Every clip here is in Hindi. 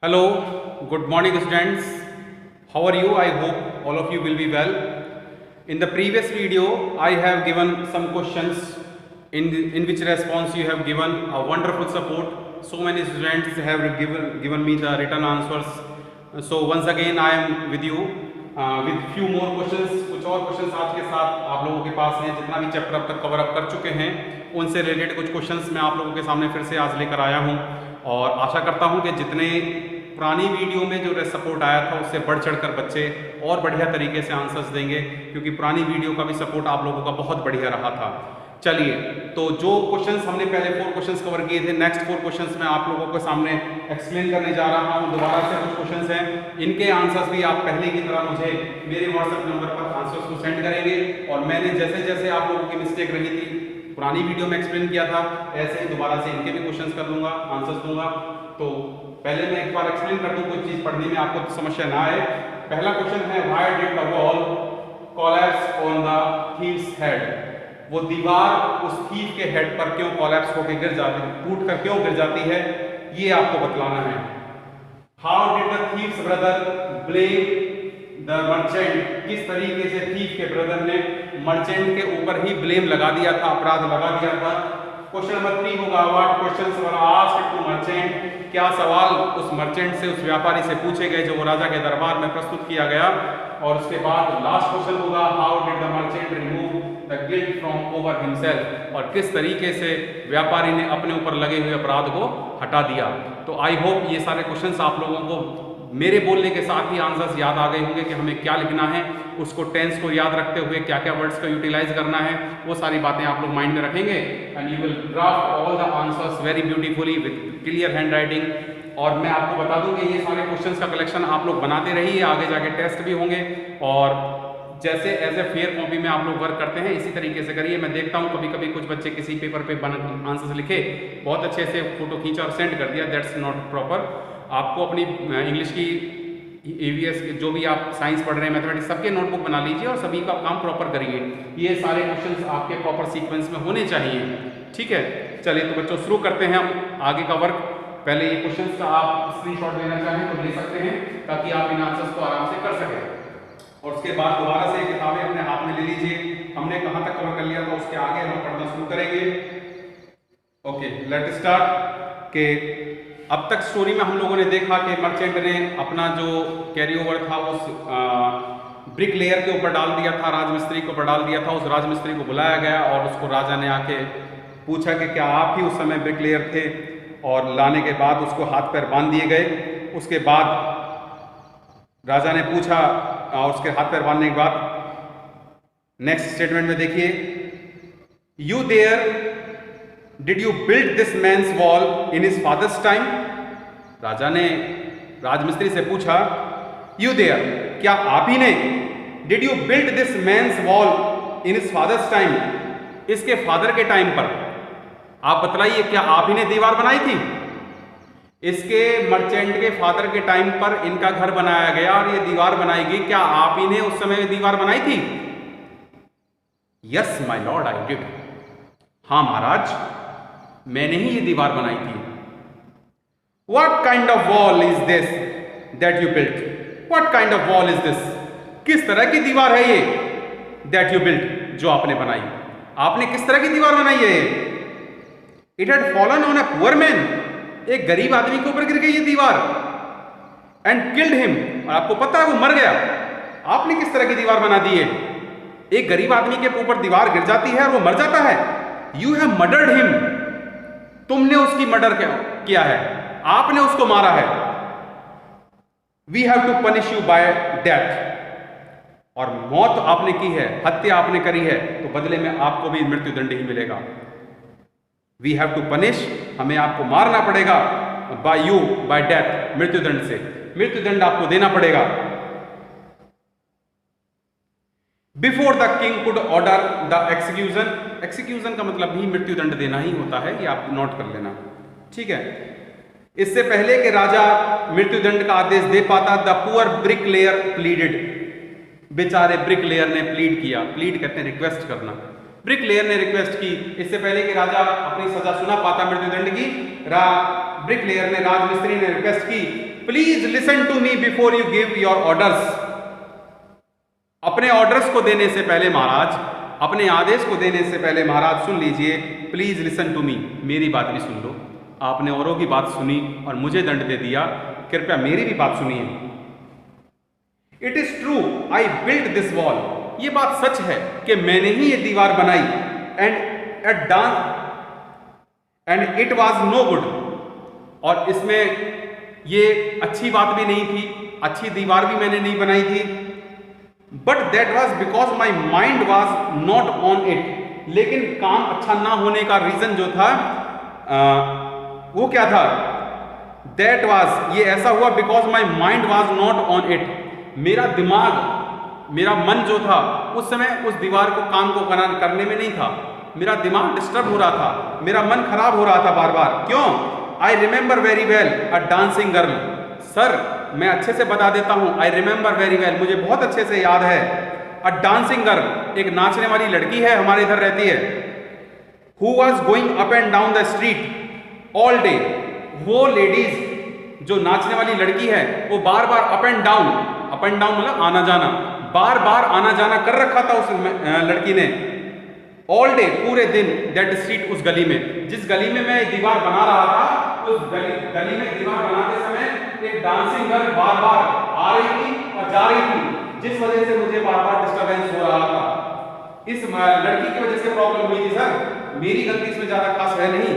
Hello, good morning students. How are you? I hope all of you will be well. In the previous video, I have given some questions in which response you have given a wonderful support. So many students have given me the written answers. So once again, I am with you with few more questions. कुछ और questions आज के साथ आप लोगों के पास हैं. जितना भी चैप्टर अब तक कवर अप कर चुके हैं उनसे रिलेटेड कुछ क्वेश्चंस मैं आप लोगों के सामने फिर से आज लेकर आया हूं और आशा करता हूं कि जितने पुरानी वीडियो में जो सपोर्ट आया था उससे बढ़ चढ़कर बच्चे और बढ़िया तरीके से आंसर्स देंगे, क्योंकि पुरानी वीडियो का भी सपोर्ट आप लोगों का बहुत बढ़िया रहा था. चलिए, तो जो क्वेश्चंस हमने पहले 4 क्वेश्चंस कवर किए थे, नेक्स्ट 4 क्वेश्चंस मैं आप लोगों के सामने एक्सप्लेन करने जा रहा हूं. दोबारा से कुछ क्वेश्चंस हैं, इनके आंसर्स भी आप पहले की तरह मुझे मेरे व्हाट्सएप नंबर पर आंसर्स को सेंड करेंगे और मैंने जैसे जैसे आप लोगों की मिस्टेक रही थी पुरानी वीडियो में एक्सप्लेन किया था, ऐसे ही दोबारा से इनके भी क्वेश्चंस कर दूंगा, आंसर्स दूंगा. तो पहले मैं एक बार एक्सप्लेन कर दूं, कोई चीज पढ़ने में आपको समस्या ना आए. पहला क्वेश्चन है, why did the wall collapse on the thieves head? वो दीवार उस थीव के हेड पर क्यों कोलैप्स होकर गिर जाती, टूट कर क्यों गिर जाती है, ये आपको बतलाना है. How did the thieves brother blame the merchant? किस तरीके से थीव के ब्रदर ने मर्चेंट के ऊपर ही ब्लेम लगा दिया था, अपराध लगा दिया था. क्वेश्चन नंबर 3 होगा, what questions were asked to merchant? क्या सवाल उस मर्चेंट से, उस व्यापारी से पूछे गए जो वो राजा के दरबार में प्रस्तुत किया गया. और उसके बाद लास्ट क्वेश्चन होगा, how did the merchant remove the guilt from over himself? और किस तरीके से व्यापारी ने अपने ऊपर लगे हुए अपराध को हटा दिया. तो आई होप ये सारे क्वेश्चंस आप लोगों को मेरे बोलने के साथ ही आंसर्स याद आ गए होंगे कि हमें क्या लिखना है, उसको टेंस को याद रखते हुए क्या क्या वर्ड्स का यूटिलाइज करना है, वो सारी बातें आप लोग माइंड में रखेंगे. And you will draft all the answers very beautifully with clear hand writing. और मैं आपको बता दूं कि ये सारे क्वेश्चंस का कलेक्शन आप लोग बनाते रहिए, आगे जाके टेस्ट भी होंगे. और जैसे एज ए फेयर कॉपी में आप लोग वर्क करते हैं इसी तरीके से करिए. मैं देखता हूं कभी कभी कुछ बच्चे किसी पेपर पे आंसर्स लिखे, बहुत अच्छे से फोटो खींचा और सेंड कर दिया, दैट्स नॉट प्रॉपर. आपको अपनी इंग्लिश की EVS जो भी आप साइंस पढ़ रहे हैं, मैथमेटिक्स, सबके नोटबुक बना लीजिए और सभी का काम प्रॉपर करिए. ये सारे क्वेश्चंस आपके प्रॉपर सीक्वेंस में होने चाहिए. ठीक है, चलिए तो बच्चों शुरू करते हैं हम आगे का वर्क. पहले ये क्वेश्चंस का आप स्क्रीनशॉट लेना चाहें तो ले सकते हैं ताकि आप इन आंसर्स को आराम से कर सकें. और उसके बाद दोबारा से किताबें अपने हाथ में ले लीजिए. हमने कहाँ तक कवर कर लिया था उसके आगे हम पढ़ना शुरू करेंगे. Okay, let start. के अब तक स्टोरी में हम लोगों ने देखा कि मर्चेंट ने अपना जो कैरी ओवर था उस ब्रिक लेयर के ऊपर डाल दिया था, राजमिस्त्री के ऊपर डाल दिया था. उस राजमिस्त्री को बुलाया गया और उसको राजा ने आके पूछा कि क्या आप ही उस समय ब्रिक लेयर थे, और लाने के बाद उसको हाथ पैर बांध दिए गए. उसके बाद राजा ने पूछा और उसके हाथ पैर बांधने के बाद नेक्स्ट स्टेटमेंट में देखिए, you there did you build this man's wall in his father's time? राजा ने राजमिस्त्री से पूछा, यू देयर, क्या आप ही ने, did you build this man's wall in his father's time? इसके फादर के टाइम पर आप बतलाइए, क्या आप ही ने दीवार बनाई थी? इसके मर्चेंट के फादर के टाइम पर इनका घर बनाया गया और ये दीवार बनाई गई, क्या आप ही ने उस समय दीवार बनाई थी? Yes my Lord, I did. हाँ महाराज, मैंने ही ये दीवार बनाई थी. What kind of wall is this that you built? What kind of wall is this? किस तरह की दीवार है ये that you built, जो आपने बनाई? आपने किस तरह की दीवार बनाई है ये? It had fallen on a poor man. एक गरीब आदमी के ऊपर गिर गई ये दीवार. And killed him. और आपको पता है वो मर गया. आपने किस तरह की दीवार बना दी है? एक गरीब आदमी के ऊपर दीवार गिर जाती है और वो मर जाता है. You have murdered him. तुमने उसकी मर्डर किया है, आपने उसको मारा है. We have to punish you by death. और मौत आपने की है, हत्या आपने करी है, तो बदले में आपको भी मृत्युदंड ही मिलेगा. We have to punish, हमें आपको मारना पड़ेगा, by you, by death, मृत्युदंड से. मृत्युदंड आपको देना पड़ेगा. Before the king could order the execution. Execution का मतलब भी मृत्युदंड देना ही होता है, ये आप नोट कर लेना. ठीक है, इससे पहले कि राजा मृत्युदंड का आदेश दे पाता, the poor brick layer pleaded. बेचारे ब्रिक लेयर ने प्लीड किया. प्लीड कहते हैं रिक्वेस्ट करना. ब्रिक लेयर ने रिक्वेस्ट की, इससे पहले कि राजा अपनी सजा सुना पाता मृत्युदंड की, ब्रिक लेयर ने, राजमिस्त्री ने रिक्वेस्ट की, please listen to me before you give your orders. अपने ऑर्डर्स को देने से पहले महाराज, अपने आदेश को देने से पहले महाराज सुन लीजिए, प्लीज लिसन टू मी, मेरी बात भी सुन लो। आपने औरों की बात सुनी और मुझे दंड दे दिया, कृपया मेरी भी बात सुनिए। It is true I built this wall, ये बात सच है कि मैंने ही ये दीवार बनाई। And it was no good, और इसमें ये अच्छी बात भी नहीं थी, अच्छी दीवार भी मैंने नहीं बनाई थी। But that was because my mind was not on it, लेकिन काम अच्छा ना होने का रीजन जो था वो क्या था? दैट वॉज, ये ऐसा हुआ because my mind was not on it, मेरा दिमाग, मेरा मन जो था उस समय उस दीवार को काम को करने में नहीं था। मेरा दिमाग डिस्टर्ब हो रहा था, मेरा मन खराब हो रहा था बार बार। क्यों? I remember very well a dancing girl. Sir मैं अच्छे से बता देता हूं, आई रिमेंबर वेरी वेल, मुझे बहुत अच्छे से याद है। अ डांसिंग गर्ल, एक नाचने वाली लड़की है, हमारे इधर रहती है। Who was going up and down the street all day, वो लेडीज जो नाचने वाली लड़की है वो बार बार अप एंड डाउन मतलब आना जाना, बार बार आना जाना कर रखा था उस लड़की ने। ऑल डे, पूरे दिन, दैट स्ट्रीट, उस गली में, जिस गली में मैं दीवार बना रहा था, उस गली में दीवार बनाते समय एक डांसिंग गर्ल बार बार आ रही थी और जा रही थी, जिस वजह से मुझे बार बार डिस्टर्बेंस हो रहा था। इस लड़की की वजह से प्रॉब्लम हुई थी सर, मेरी गलती इसमें ज्यादा खास है नहीं।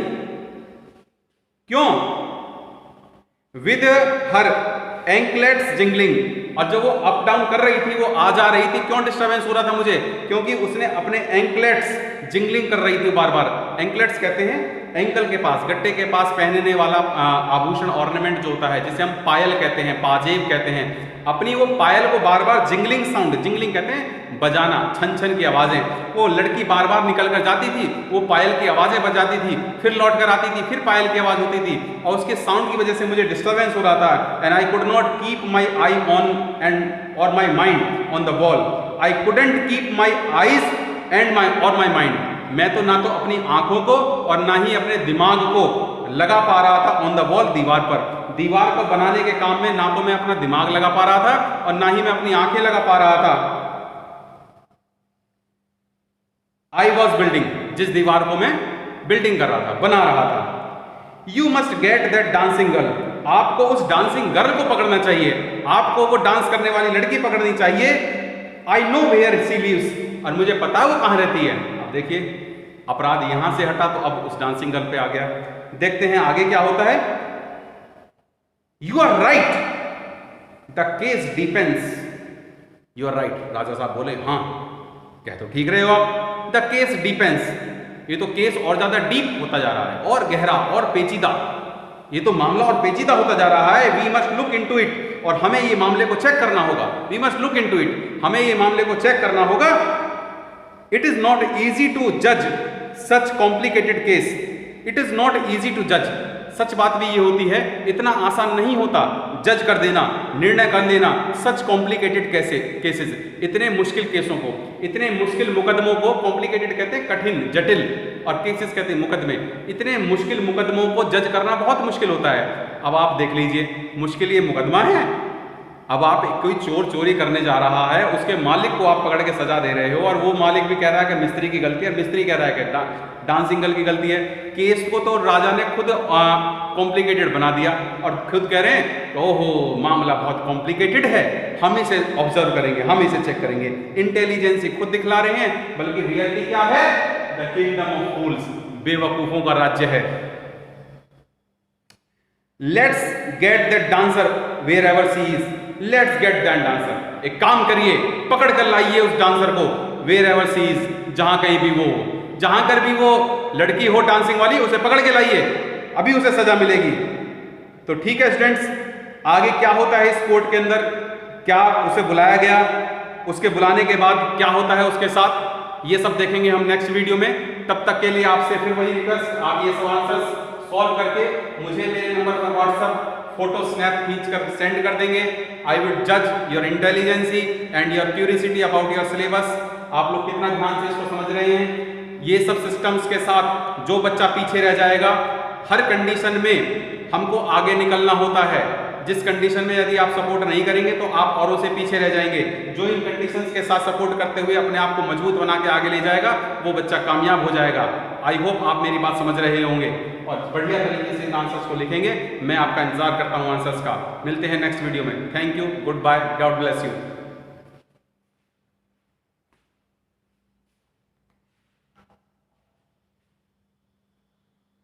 क्यों? विद हर एंकलेट्स जिंगलिंग, और जब वो अप डाउन कर रही थी, वो आ जा रही थी, क्यों डिस्टर्बेंस हो रहा था मुझे? क्योंकि उसने अपने एंकलेट्स जिंगलिंग कर रही थी बार बार। एंकलेट्स कहते हैं एंकल के पास, गट्टे के पास पहनने वाला आभूषण, ऑर्नामेंट जो होता है, जिसे हम पायल कहते हैं, पाजेब कहते हैं। अपनी वो पायल को बार बार जिंगलिंग साउंड, जिंगलिंग कहते हैं बजाना, छन छन की आवाजें, वो लड़की बार बार निकल कर जाती थी, वो पायल की आवाजें बजाती थी, फिर लौट कर आती थी, फिर पायल की आवाज होती थी, और उसके साउंड की वजह से मुझे डिस्टर्बेंस हो रहा था। And I could not keep my eye on and और my mind on the wall, I couldn't keep my eyes and my mind. मैं तो ना तो अपनी आंखों को और ना ही अपने दिमाग को लगा पा रहा था ऑन द वॉल, दीवार पर। दीवार को बनाने के काम में ना तो मैं अपना दिमाग लगा पा रहा था और ना ही मैं अपनी आंखें लगा पा रहा था। आई वॉज बिल्डिंग, जिस दीवार को मैं बिल्डिंग कर रहा था, बना रहा था। You must get that dancing girl, आपको उस डांसिंग गर्ल को पकड़ना चाहिए, आपको वो डांस करने वाली लड़की पकड़नी चाहिए। I know where she lives, और मुझे पता है वो कहां रहती है। अब देखिए, अपराध यहां से हटा तो अब उस डांसिंग गर्ल पे आ गया। देखते हैं आगे क्या होता है। You are right, the case depends. You are right, राजा साहब बोले हाँ, कह तो ठीक रहे हो आप। द केस डिपेंड्स, ये तो केस और ज्यादा डीप होता जा रहा है, और गहरा और पेचीदा, ये तो मामला और पेचीदा होता जा रहा है। We must look into it, और हमें ये मामले को चेक करना होगा। We must look into it, हमें ये मामले को चेक करना होगा। It is not easy to जज such complicated case, it is not easy to जज। सच बात भी ये होती है, इतना आसान नहीं होता जज कर देना, निर्णय कर लेना सच कॉम्प्लिकेटेड केसेस, इतने मुश्किल केसों को, इतने मुश्किल मुकदमों को। कॉम्प्लिकेटेड कहते हैं कठिन, जटिल, और केसेस कहते हैं मुकदमे। इतने मुश्किल मुकदमों को जज करना बहुत मुश्किल होता है। अब आप देख लीजिए, मुश्किल ये मुकदमा है। अब आप कोई चोर चोरी करने जा रहा है, उसके मालिक को आप पकड़ के सजा दे रहे हो, और वो मालिक भी कह रहा है कि मिस्त्री की गलती है, मिस्त्री कह रहा है कि डांसिंग गर्ल की गलती है। केस को तो राजा ने खुद कॉम्प्लिकेटेड बना दिया, और खुद कह रहे हैं ओहो मामला बहुत कॉम्प्लिकेटेड है, हम इसे ऑब्जर्व करेंगे, हम इसे चेक करेंगे। इंटेलिजेंस खुद दिखला रहे हैं, बल्कि रियलिटी क्या है? द किंगडम ऑफ फूल्स, बेवकूफों का राज्य है। Let's get that dancer wherever she is, let's get that dancer. एक काम करिए, पकड़ कर लाइए उस डांसर को, वेयर एवर सी इज, जहां कहीं भी वो, जहां कर भी वो लड़की हो डांसिंग वाली, उसे पकड़ के लाइए, अभी उसे सजा मिलेगी। तो ठीक है स्टूडेंट्स, आगे क्या होता है इस कोर्ट के अंदर, क्या उसे बुलाया गया, उसके बुलाने के बाद क्या होता है उसके साथ, ये सब देखेंगे हम नेक्स्ट वीडियो में। तब तक के लिए आपसे फिर वही रिक्वेस्ट, आप ये सवाल सॉल्व करके मुझे मेरे नंबर पर व्हाट्सएप फोटो स्नैप खींच कर सेंड कर देंगे। आई विल जज your intelligency and your curiosity about your syllabus. आप लोग कितना ध्यान से इसको समझ रहे हैं। ये सब सिस्टम्स के साथ जो बच्चा पीछे रह जाएगा, हर कंडीशन में हमको आगे निकलना होता है। जिस कंडीशन में यदि आप सपोर्ट नहीं करेंगे तो आप औरों से पीछे रह जाएंगे। जो इन कंडीशंस के साथ सपोर्ट करते हुए अपने आप को मजबूत बना के आगे ले जाएगा वो बच्चा कामयाब हो जाएगा। आई होप आप मेरी बात समझ रहे होंगे और बढ़िया तरीके से इन आंसर्स को लिखेंगे। मैं आपका इंतजार करता हूँ आंसर्स का। मिलते हैं नेक्स्ट वीडियो में। Thank you, good bye, God bless you.